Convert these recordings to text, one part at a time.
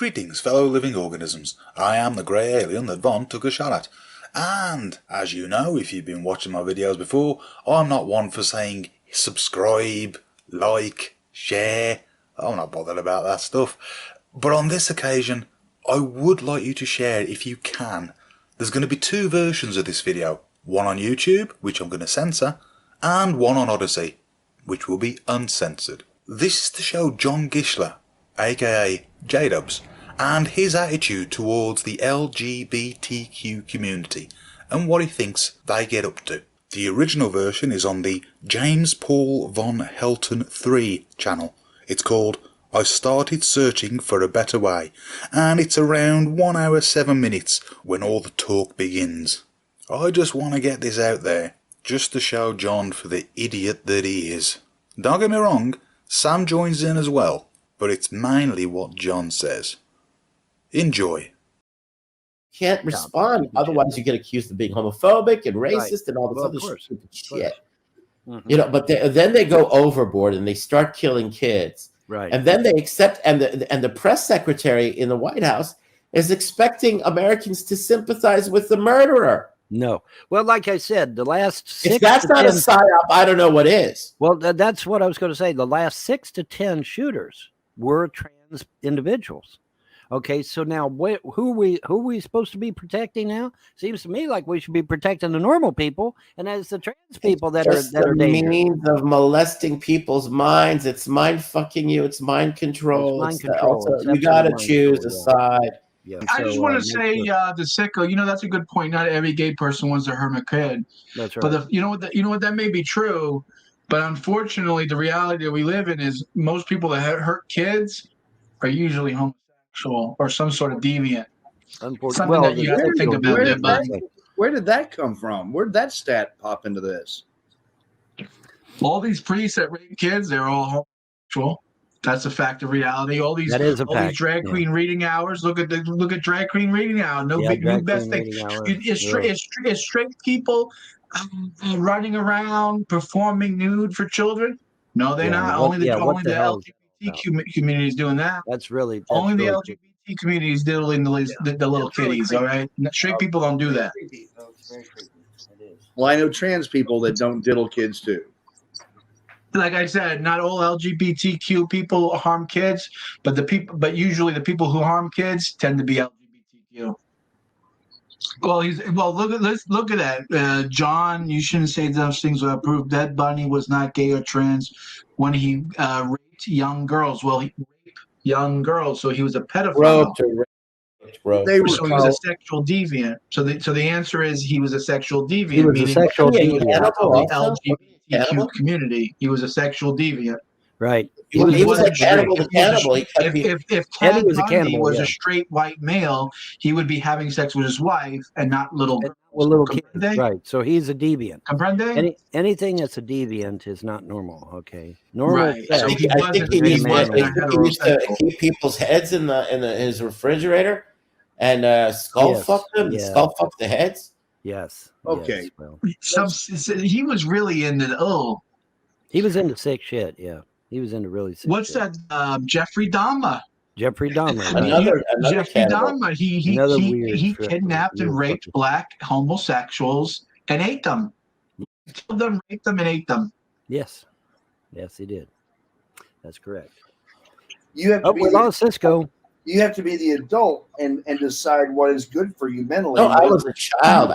Greetings, fellow living organisms. I am the grey alien that Von took a shot at. And, as you know, if you've been watching my videos before, I'm not one for saying subscribe, like, share. I'm not bothered about that stuff. But on this occasion, I would like you to share it if you can. There's going to be two versions of this video. One on YouTube, which I'm going to censor, and one on Odyssey, which will be uncensored. This is to show John Gishler, aka J-Dubs, and his attitude towards the LGBTQ community and what he thinks they get up to. The original version is on the James Paul Von Helton 3 channel. It's called I Started Searching for a Better Way, and it's around 1 hour 7 minutes when all the talk begins. I just want to get this out there, just to show John for the idiot that he is. Don't get me wrong, Sam joins in as well, but it's mainly what John says. Enjoy. Can't respond, otherwise you get accused of being homophobic and racist and all this other stupid shit. Mm-hmm. You know, but then they go overboard and they start killing kids. Right. And then they accept, and the press secretary in the White House is expecting Americans to sympathize with the murderer. No. Well, like I said, the last 6 if that's not a psyop, I don't know what is. Well, that's what I was going to say. The last 6 to 10 shooters were trans individuals. Okay, so now who are we supposed to be protecting now? Seems to me like we should be protecting the normal people, and as the trans people that are dangerous. Means of molesting people's minds. It's mind fucking you. It's mind control. It's mind control. You got to choose a side. Yeah. I just want to say the sicko. You know, that's a good point. Not every gay person wants to hurt a kid. That's right. But you know what? That may be true, but unfortunately, the reality that we live in is most people that hurt kids are usually homosexual or some sort of deviant. Something that you have to think about. Where did that come from? Where did that stat pop into this? All these priests that rape kids, they're all homosexual. That's a fact of reality. All these these drag queen reading hours. Look at drag queen reading hours. No best thing. Is straight people running around performing nude for children? No, they're not. Only the LGBT community is doing that. That's really the LGBT community is diddling the little kitties. All right, straight people don't do that. Well, I know trans people that don't diddle kids too. Like I said, not all LGBTQ people harm kids, but usually the people who harm kids tend to be LGBTQ. Let's look at that, John. You shouldn't say those things without proof. That Bunny was not gay or trans when he raped young girls. Well, he raped young girls, so he was a pedophile. So he was a sexual deviant. So the answer is he was a sexual deviant. He was a sexual deviant. LGBTQ community. He was a sexual deviant. Right. He was a cannibal. If Ted Bundy was a straight white male, he would be having sex with his wife and not little girls. Well, little kids. Right. So he's a deviant. Comprende? Anything that's a deviant is not normal. Okay. Normal. Right. I think he used to keep people's heads in his refrigerator and skull fuck them. Yeah. Skull fuck the heads. Yes. Okay. Yes, well. He was really into He was into sick shit. Yeah. He was into really sick What's shit. that? Jeffrey Dahmer. Jeffrey Dahmer. Another Jeffrey Dahmer. He kidnapped and raped fucking black homosexuals and ate them. Killed them, raped them, and ate them. Yes. Yes, he did. That's correct. You have to we lost Cisco. You have to be the adult and decide what is good for you mentally. No, I was a child.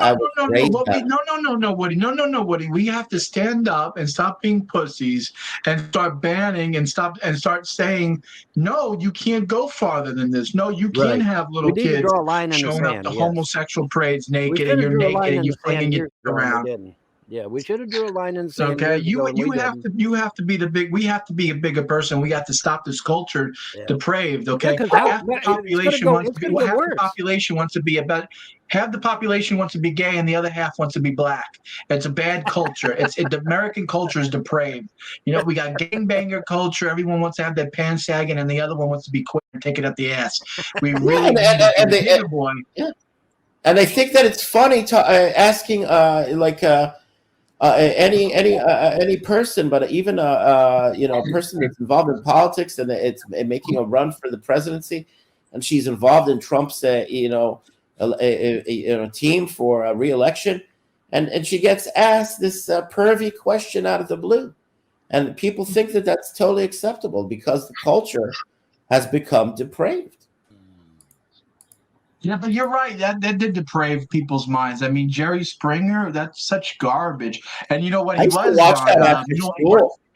No, Woody. We have to stand up and stop being pussies and start banning and start saying, no, you can't go farther than this. No, you can't have little kids showing up to homosexual parades naked and you're naked and you're flinging your around. Yeah, we should have drew a line in the sand. Okay, you have to be the big. We have to be a bigger person. We have to stop this culture depraved. Okay, half the population wants to be about. Half the population wants to be gay, and the other half wants to be black. It's a bad culture. The American culture is depraved. You know, we got gangbanger culture. Everyone wants to have their pants sagging, and the other one wants to be queer and take it up the ass. We really and they think that it's funny to asking any person, but even a person that's involved in politics and it's making a run for the presidency, and she's involved in Trump's, team for re-election, and she gets asked this pervy question out of the blue, and people think that that's totally acceptable because the culture has become depraved. Yeah, but you're right. That did deprave people's minds. I mean, Jerry Springer, that's such garbage. And you know what he was, Ron?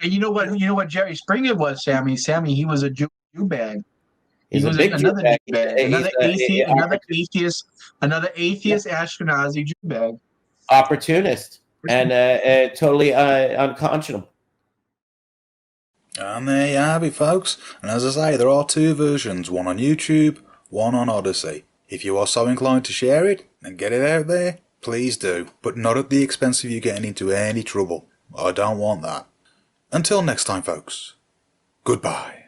And you know what Jerry Springer was, Sammy? Sammy, he was a Jew bag. He was another Jew bag, another atheist, Ashkenazi Jew bag. Opportunist and totally unconscionable. And there you have it, folks. And as I say, there are two versions, one on YouTube, one on Odyssey. If you are so inclined to share it and get it out there, please do. But not at the expense of you getting into any trouble. I don't want that. Until next time, folks. Goodbye.